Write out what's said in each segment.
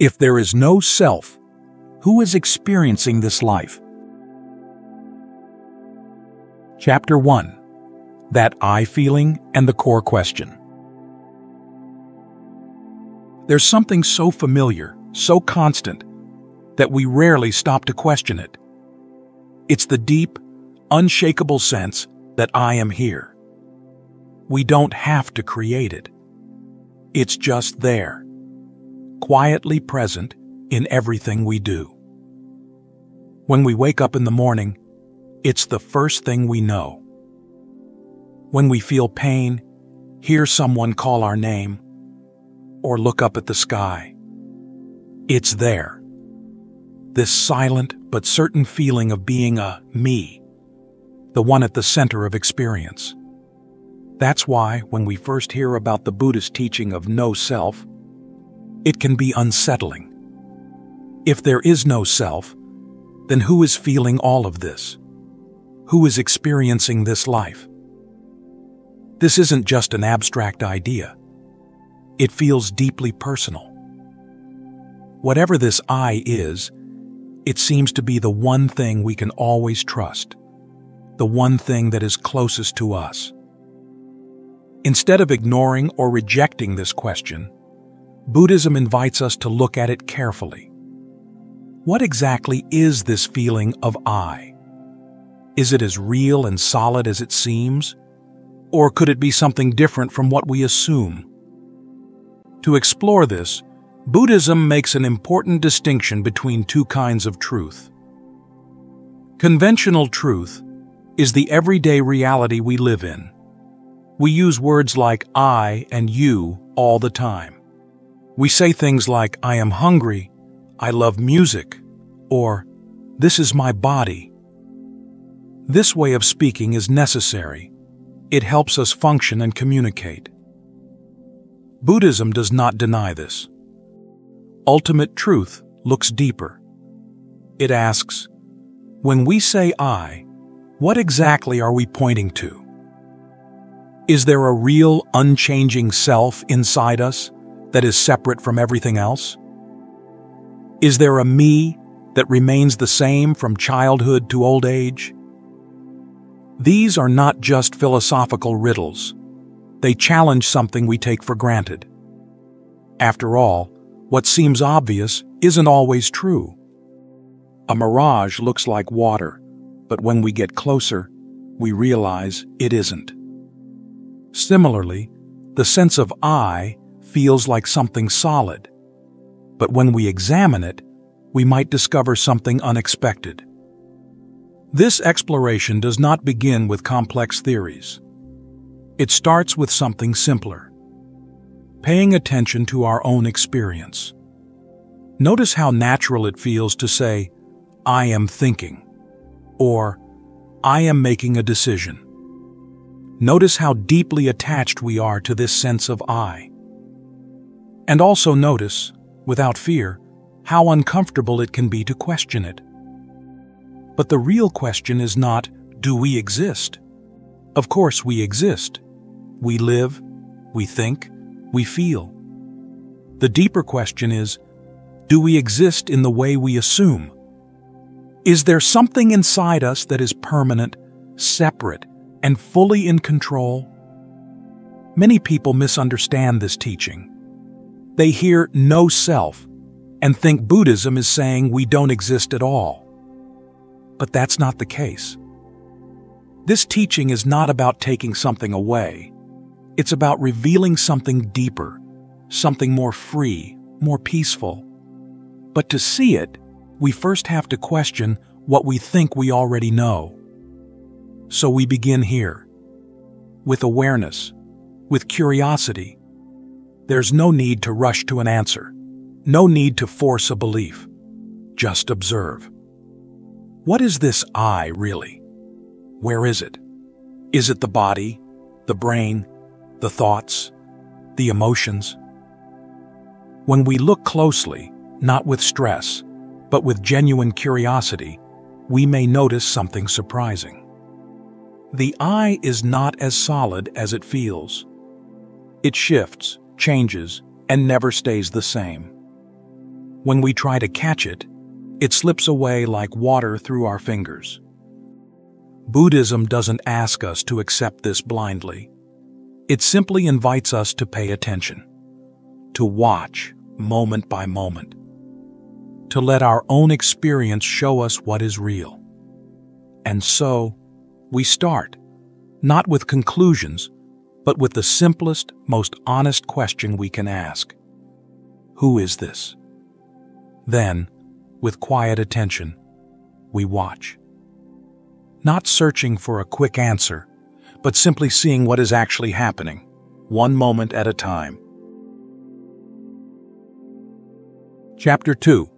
If there is no self, who is experiencing this life? Chapter 1. That I feeling and the core question. There's something so familiar, so constant, that we rarely stop to question it. It's the deep, unshakable sense that I am here. We don't have to create it. It's just there, quietly present in everything we do. When we wake up in the morning, it's the first thing we know. When we feel pain, hear someone call our name, or look up at the sky, it's there. This silent but certain feeling of being a me, the one at the center of experience. That's why when we first hear about the Buddhist teaching of no self, it can be unsettling. If there is no self, then who is feeling all of this? Who is experiencing this life? This isn't just an abstract idea. It feels deeply personal. Whatever this I is, it seems to be the one thing we can always trust, the one thing that is closest to us. Instead of ignoring or rejecting this question, Buddhism invites us to look at it carefully. What exactly is this feeling of I? Is it as real and solid as it seems? Or could it be something different from what we assume? To explore this, Buddhism makes an important distinction between two kinds of truth. Conventional truth is the everyday reality we live in. We use words like I and you all the time. We say things like, I am hungry, I love music, or this is my body. This way of speaking is necessary. It helps us function and communicate. Buddhism does not deny this. Ultimate truth looks deeper. It asks, when we say I, what exactly are we pointing to? Is there a real, unchanging self inside us that is separate from everything else? Is there a me that remains the same from childhood to old age? These are not just philosophical riddles. They challenge something we take for granted. After all, what seems obvious isn't always true. A mirage looks like water, but when we get closer, we realize it isn't. Similarly, the sense of I feels like something solid, but when we examine it, we might discover something unexpected. This exploration does not begin with complex theories. It starts with something simpler, paying attention to our own experience. Notice how natural it feels to say, I am thinking, or I am making a decision. Notice how deeply attached we are to this sense of I. And also notice, without fear, how uncomfortable it can be to question it. But the real question is not, do we exist? Of course we exist. We live, we think, we feel. The deeper question is, do we exist in the way we assume? Is there something inside us that is permanent, separate, and fully in control? Many people misunderstand this teaching. They hear no self and think Buddhism is saying we don't exist at all. But that's not the case. This teaching is not about taking something away. It's about revealing something deeper, something more free, more peaceful. But to see it, we first have to question what we think we already know. So we begin here, with awareness, with curiosity. There's no need to rush to an answer, no need to force a belief. Just observe. What is this I really? Where is it? Is it the body, the brain, the thoughts, the emotions? When we look closely, not with stress, but with genuine curiosity, we may notice something surprising. The I is not as solid as it feels. It shifts, changes, and never stays the same. When we try to catch it, it slips away like water through our fingers. Buddhism doesn't ask us to accept this blindly. It simply invites us to pay attention, to watch moment by moment, to let our own experience show us what is real. And so, we start, not with conclusions, but with the simplest, most honest question we can ask. Who is this? Then, with quiet attention, we watch. Not searching for a quick answer, but simply seeing what is actually happening, one moment at a time. Chapter 2.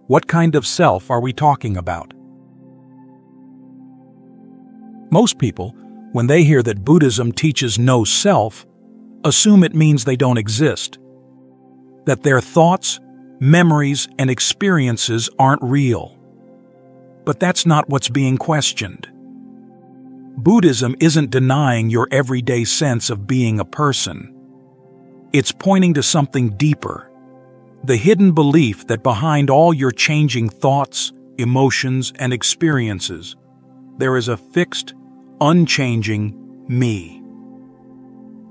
What kind of self are we talking about? Most people, when they hear that Buddhism teaches no self, assume it means they don't exist, that their thoughts, memories, and experiences aren't real. But that's not what's being questioned. Buddhism isn't denying your everyday sense of being a person. It's pointing to something deeper, the hidden belief that behind all your changing thoughts, emotions, and experiences, there is a fixed, unchanging me.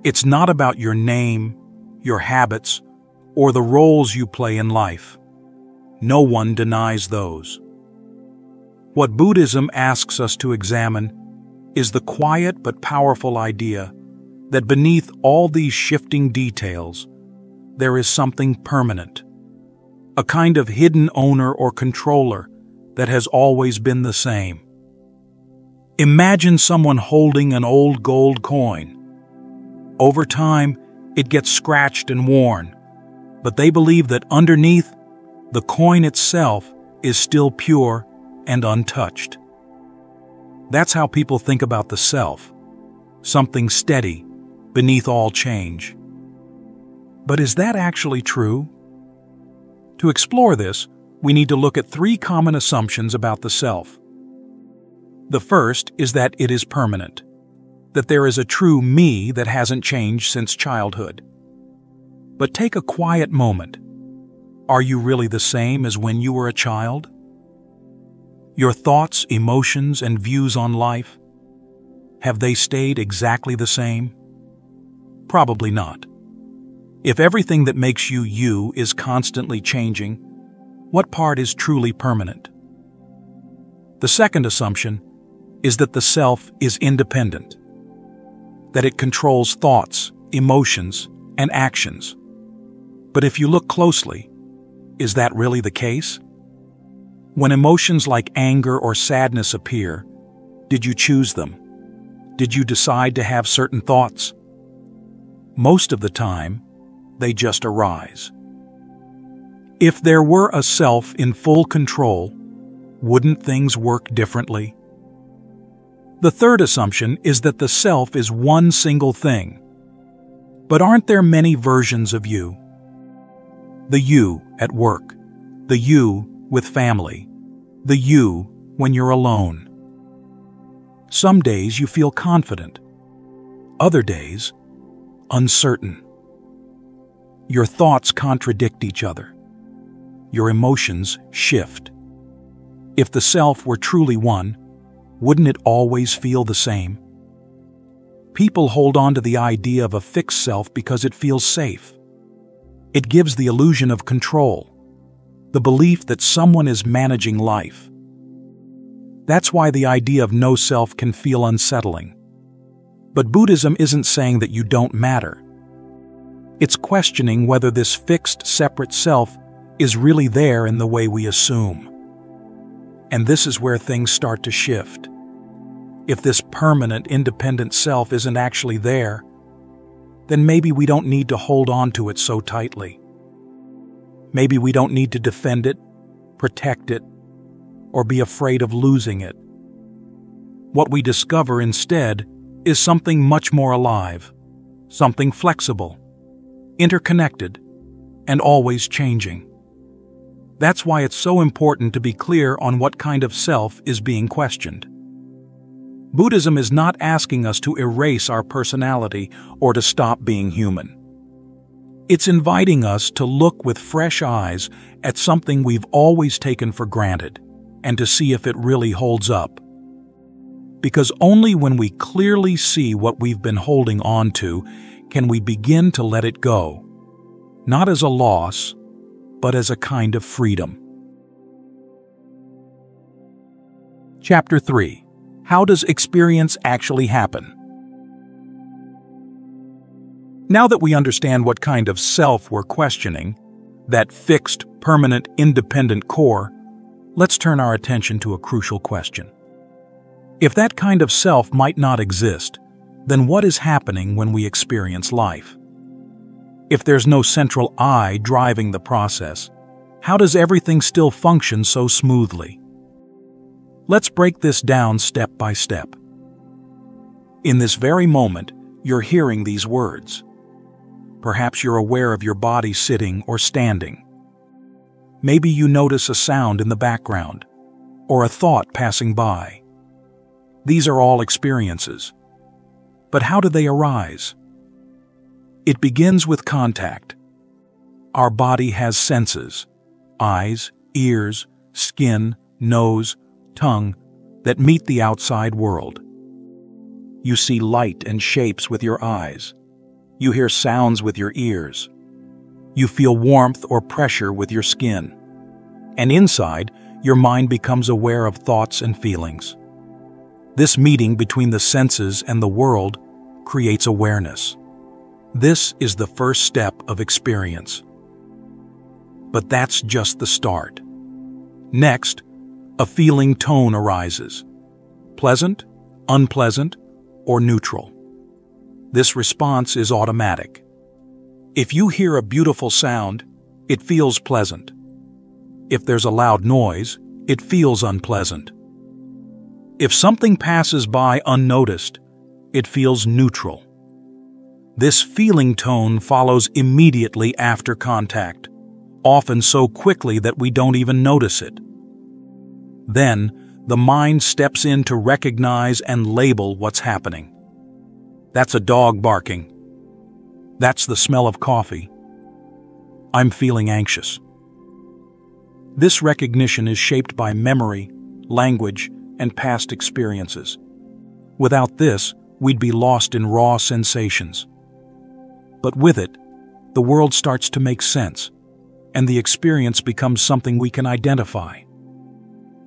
It's not about your name, your habits, or the roles you play in life. No one denies those. What Buddhism asks us to examine is the quiet but powerful idea that beneath all these shifting details, there is something permanent, a kind of hidden owner or controller that has always been the same. Imagine someone holding an old gold coin. Over time, it gets scratched and worn, but they believe that underneath, the coin itself is still pure and untouched. That's how people think about the self, something steady beneath all change. But is that actually true? To explore this, we need to look at 3 common assumptions about the self. The first is that it is permanent, that there is a true me that hasn't changed since childhood. But take a quiet moment. Are you really the same as when you were a child? Your thoughts, emotions, and views on life, have they stayed exactly the same? Probably not. If everything that makes you you is constantly changing, what part is truly permanent? The second assumption is that the self is independent, that it controls thoughts, emotions, and actions. But if you look closely, is that really the case? When emotions like anger or sadness appear, did you choose them? Did you decide to have certain thoughts? Most of the time, they just arise. If there were a self in full control, wouldn't things work differently? The third assumption is that the self is one single thing. But aren't there many versions of you? The you at work, the you with family, the you when you're alone. Some days you feel confident, other days, uncertain. Your thoughts contradict each other. Your emotions shift. If the self were truly one, wouldn't it always feel the same? People hold on to the idea of a fixed self because it feels safe. It gives the illusion of control, the belief that someone is managing life. That's why the idea of no self can feel unsettling. But Buddhism isn't saying that you don't matter. It's questioning whether this fixed, separate self is really there in the way we assume. And this is where things start to shift. If this permanent, independent self isn't actually there, then maybe we don't need to hold on to it so tightly. Maybe we don't need to defend it, protect it, or be afraid of losing it. What we discover instead is something much more alive, something flexible, interconnected, and always changing. That's why it's so important to be clear on what kind of self is being questioned. Buddhism is not asking us to erase our personality or to stop being human. It's inviting us to look with fresh eyes at something we've always taken for granted and to see if it really holds up. Because only when we clearly see what we've been holding on to can we begin to let it go, not as a loss, but as a kind of freedom. Chapter 3. How does experience actually happen? Now that we understand what kind of self we're questioning, that fixed, permanent, independent core, let's turn our attention to a crucial question. If that kind of self might not exist, then what is happening when we experience life? If there's no central I driving the process, how does everything still function so smoothly? Let's break this down step by step. In this very moment, you're hearing these words. Perhaps you're aware of your body sitting or standing. Maybe you notice a sound in the background, or a thought passing by. These are all experiences. But how do they arise? It begins with contact. Our body has senses, eyes, ears, skin, nose, tongue, that meet the outside world. You see light and shapes with your eyes. You hear sounds with your ears. You feel warmth or pressure with your skin. And inside, your mind becomes aware of thoughts and feelings. This meeting between the senses and the world creates awareness. This is the first step of experience. But that's just the start. Next, a feeling tone arises. Pleasant, unpleasant, or neutral. This response is automatic. If you hear a beautiful sound, it feels pleasant. If there's a loud noise, it feels unpleasant. If something passes by unnoticed, it feels neutral. This feeling tone follows immediately after contact, often so quickly that we don't even notice it. Then, the mind steps in to recognize and label what's happening. That's a dog barking. That's the smell of coffee. I'm feeling anxious. This recognition is shaped by memory, language, and past experiences. Without this, we'd be lost in raw sensations. But with it, the world starts to make sense, and the experience becomes something we can identify.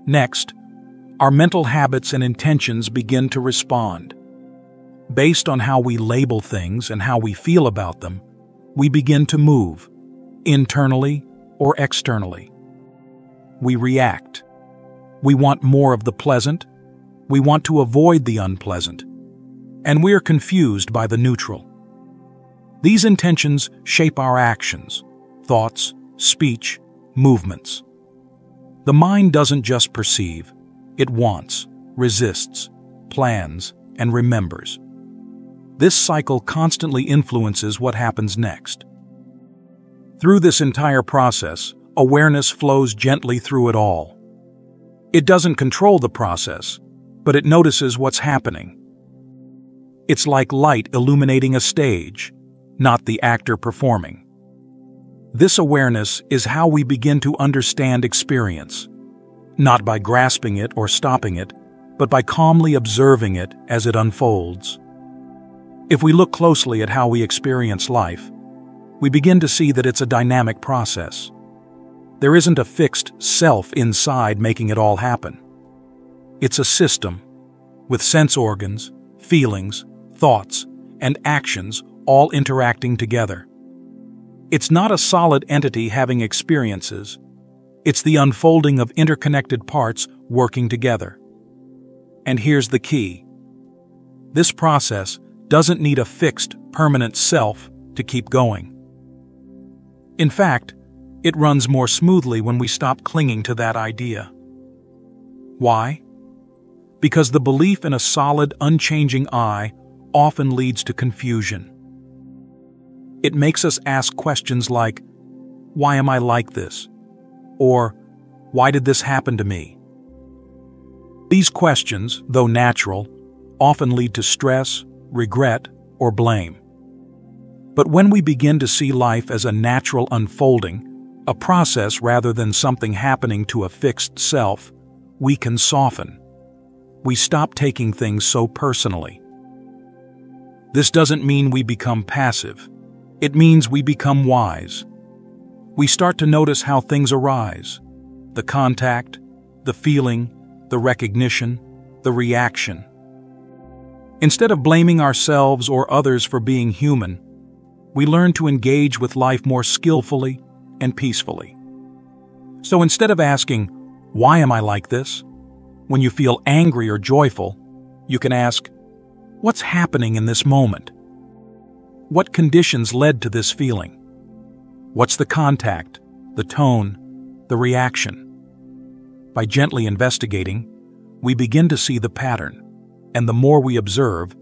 Next, our mental habits and intentions begin to respond. Based on how we label things and how we feel about them, we begin to move, internally or externally. We react. We want more of the pleasant, we want to avoid the unpleasant, and we are confused by the neutral. These intentions shape our actions, thoughts, speech, movements. The mind doesn't just perceive, it wants, resists, plans, and remembers. This cycle constantly influences what happens next. Through this entire process, awareness flows gently through it all. It doesn't control the process, but it notices what's happening. It's like light illuminating a stage, not the actor performing. This awareness is how we begin to understand experience, not by grasping it or stopping it, but by calmly observing it as it unfolds. If we look closely at how we experience life, we begin to see that it's a dynamic process. There isn't a fixed self inside making it all happen. It's a system, with sense organs, feelings, thoughts, and actions all interacting together. It's not a solid entity having experiences. It's the unfolding of interconnected parts working together. And here's the key. This process doesn't need a fixed, permanent self to keep going. In fact, it runs more smoothly when we stop clinging to that idea. Why? Because the belief in a solid, unchanging I often leads to confusion. It makes us ask questions like, why am I like this? Or, why did this happen to me? These questions, though natural, often lead to stress, regret, or blame. But when we begin to see life as a natural unfolding, a process rather than something happening to a fixed self, we can soften. We stop taking things so personally. This doesn't mean we become passive. It means we become wise. We start to notice how things arise: the contact, the feeling, the recognition, the reaction. Instead of blaming ourselves or others for being human, we learn to engage with life more skillfully and peacefully. So instead of asking, "Why am I like this?" when you feel angry or joyful, you can ask, "What's happening in this moment? What conditions led to this feeling? What's the contact, the tone, the reaction?" By gently investigating, we begin to see the pattern, and the more we observe,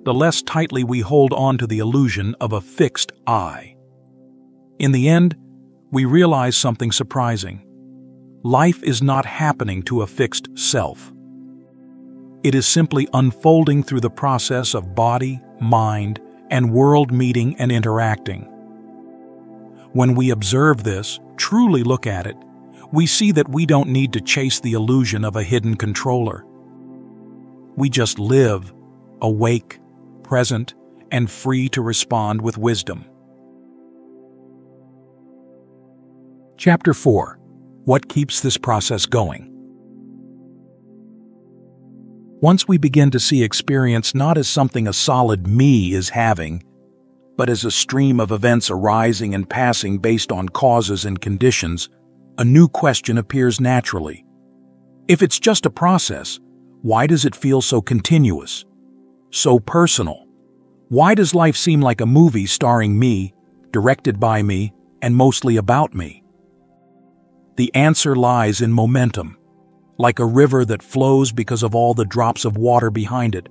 the less tightly we hold on to the illusion of a fixed I. In the end, we realize something surprising. Life is not happening to a fixed self. It is simply unfolding through the process of body, mind, and world meeting and interacting. When we observe this, truly look at it, we see that we don't need to chase the illusion of a hidden controller. We just live, awake, present, and free to respond with wisdom. Chapter 4. What keeps this process going? Once we begin to see experience not as something a solid me is having, but as a stream of events arising and passing based on causes and conditions, a new question appears naturally. If it's just a process, why does it feel so continuous, so personal? Why does life seem like a movie starring me, directed by me, and mostly about me? The answer lies in momentum, like a river that flows because of all the drops of water behind it.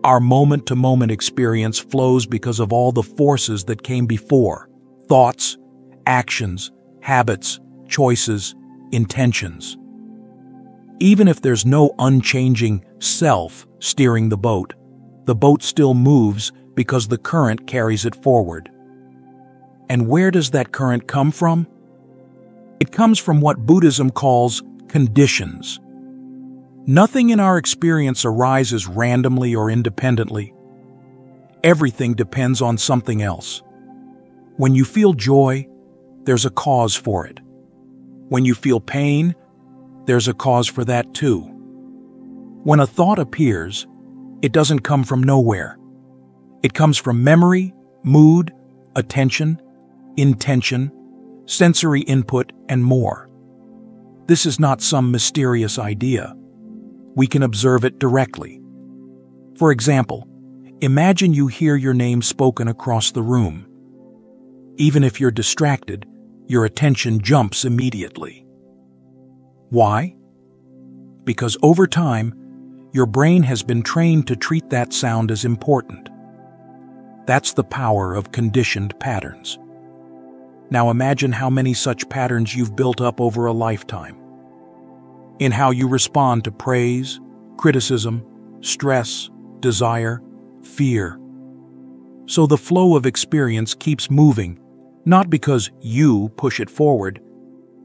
Our moment-to-moment experience flows because of all the forces that came before: thoughts, actions, habits, choices, intentions. Even if there's no unchanging self steering the boat still moves because the current carries it forward. And where does that current come from? It comes from what Buddhism calls conditions. Nothing in our experience arises randomly or independently. Everything depends on something else. When you feel joy, there's a cause for it. When you feel pain, there's a cause for that too. When a thought appears, it doesn't come from nowhere. It comes from memory, mood, attention, intention, sensory input, and more. This is not some mysterious idea. We can observe it directly. For example, imagine you hear your name spoken across the room. Even if you're distracted, your attention jumps immediately. Why? Because over time, your brain has been trained to treat that sound as important. That's the power of conditioned patterns. Now imagine how many such patterns you've built up over a lifetime. In how you respond to praise, criticism, stress, desire, fear. So the flow of experience keeps moving, not because you push it forward,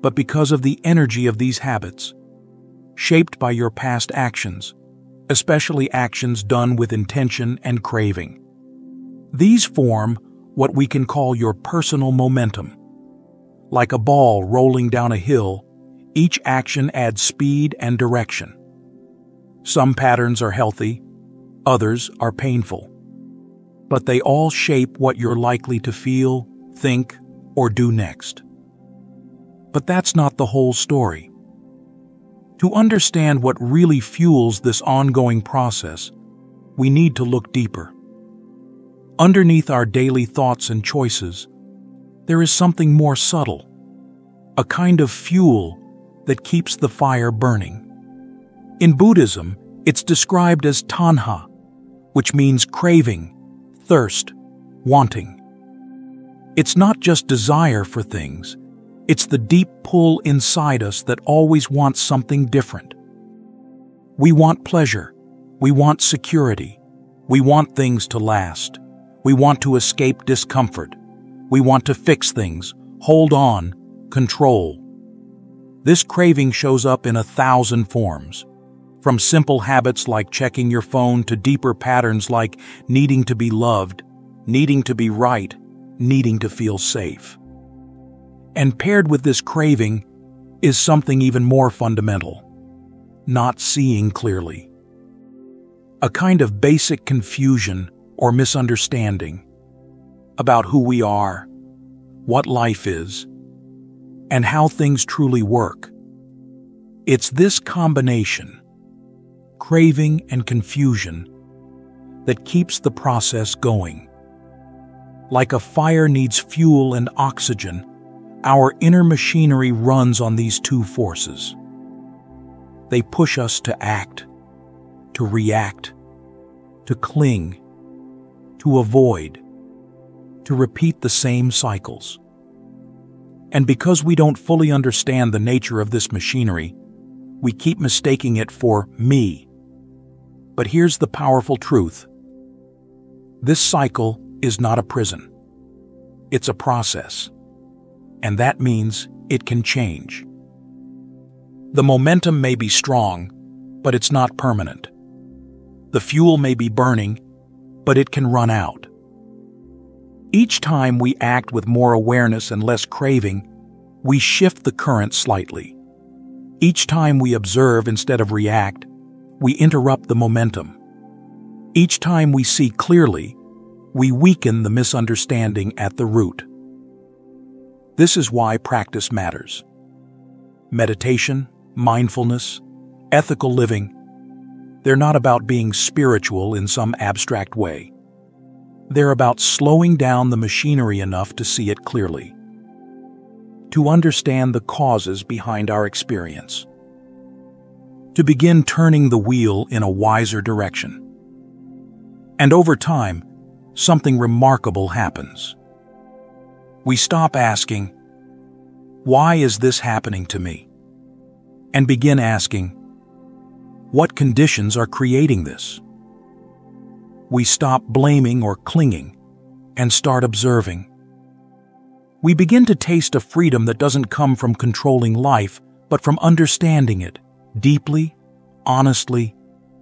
but because of the energy of these habits, shaped by your past actions, especially actions done with intention and craving. These form what we can call your personal momentum. Like a ball rolling down a hill, each action adds speed and direction. Some patterns are healthy, others are painful. But they all shape what you're likely to feel, think, or do next. But that's not the whole story. To understand what really fuels this ongoing process, we need to look deeper. Underneath our daily thoughts and choices, there is something more subtle, a kind of fuel that keeps the fire burning. In Buddhism, it's described as tanha, which means craving, thirst, wanting. It's not just desire for things, it's the deep pull inside us that always wants something different. We want pleasure, we want security, we want things to last, We want to escape discomfort. We want to fix things, hold on, control. This craving shows up in 1,000 forms, from simple habits like checking your phone to deeper patterns like needing to be loved, needing to be right, needing to feel safe. And paired with this craving is something even more fundamental: not seeing clearly. A kind of basic confusion or misunderstanding about who we are, what life is, and how things truly work. It's this combination, craving and confusion, that keeps the process going. Like a fire needs fuel and oxygen, our inner machinery runs on these two forces. They push us to act, to react, to cling, to avoid, to repeat the same cycles. And because we don't fully understand the nature of this machinery, we keep mistaking it for me. But here's the powerful truth. This cycle is not a prison. It's a process. And that means it can change. The momentum may be strong, but it's not permanent. The fuel may be burning, but it can run out. Each time we act with more awareness and less craving, we shift the current slightly. Each time we observe instead of react, we interrupt the momentum. Each time we see clearly, we weaken the misunderstanding at the root. This is why practice matters. Meditation, mindfulness, ethical living, they're not about being spiritual in some abstract way. They're about slowing down the machinery enough to see it clearly, to understand the causes behind our experience, to begin turning the wheel in a wiser direction. And over time, something remarkable happens. We stop asking, "Why is this happening to me?" and begin asking, "What conditions are creating this?" We stop blaming or clinging and start observing. We begin to taste a freedom that doesn't come from controlling life, but from understanding it deeply, honestly,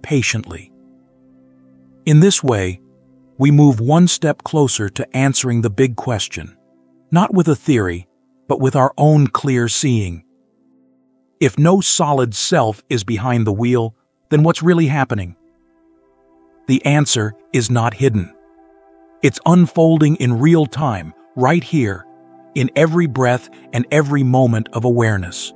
patiently. In this way, we move one step closer to answering the big question, not with a theory, but with our own clear seeing. If no solid self is behind the wheel, then what's really happening? The answer is not hidden. It's unfolding in real time, right here, in every breath and every moment of awareness.